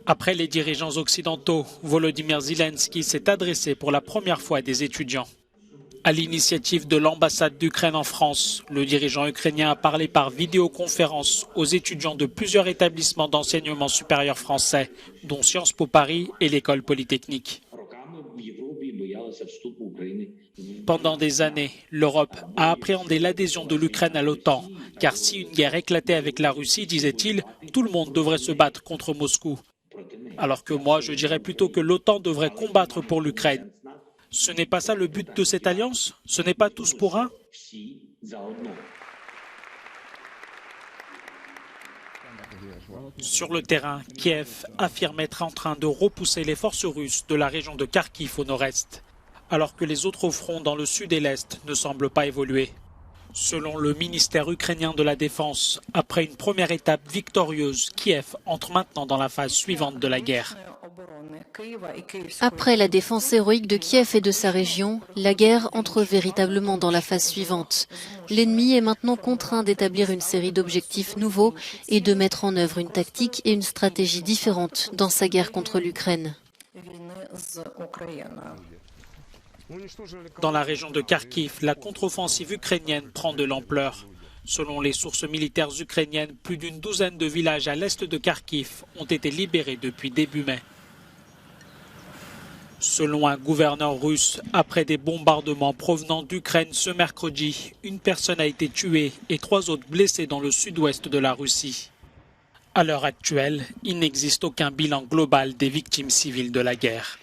Après les dirigeants occidentaux, Volodymyr Zelensky s'est adressé pour la première fois à des étudiants. À l'initiative de l'ambassade d'Ukraine en France, le dirigeant ukrainien a parlé par vidéoconférence aux étudiants de plusieurs établissements d'enseignement supérieur français, dont Sciences Po Paris et l'École Polytechnique. Pendant des années, l'Europe a appréhendé l'adhésion de l'Ukraine à l'OTAN, car si une guerre éclatait avec la Russie, disait-il, tout le monde devrait se battre contre Moscou. Alors que moi, je dirais plutôt que l'OTAN devrait combattre pour l'Ukraine. Ce n'est pas ça le but de cette alliance? Ce n'est pas tous pour un? Sur le terrain, Kiev affirme être en train de repousser les forces russes de la région de Kharkiv au nord-est, alors que les autres fronts dans le sud et l'est ne semblent pas évoluer. Selon le ministère ukrainien de la Défense, après une première étape victorieuse, Kiev entre maintenant dans la phase suivante de la guerre. Après la défense héroïque de Kiev et de sa région, la guerre entre véritablement dans la phase suivante. L'ennemi est maintenant contraint d'établir une série d'objectifs nouveaux et de mettre en œuvre une tactique et une stratégie différentes dans sa guerre contre l'Ukraine. Dans la région de Kharkiv, la contre-offensive ukrainienne prend de l'ampleur. Selon les sources militaires ukrainiennes, plus d'une douzaine de villages à l'est de Kharkiv ont été libérés depuis début mai. Selon un gouverneur russe, après des bombardements provenant d'Ukraine ce mercredi, une personne a été tuée et 3 autres blessés dans le sud-ouest de la Russie. À l'heure actuelle, il n'existe aucun bilan global des victimes civiles de la guerre.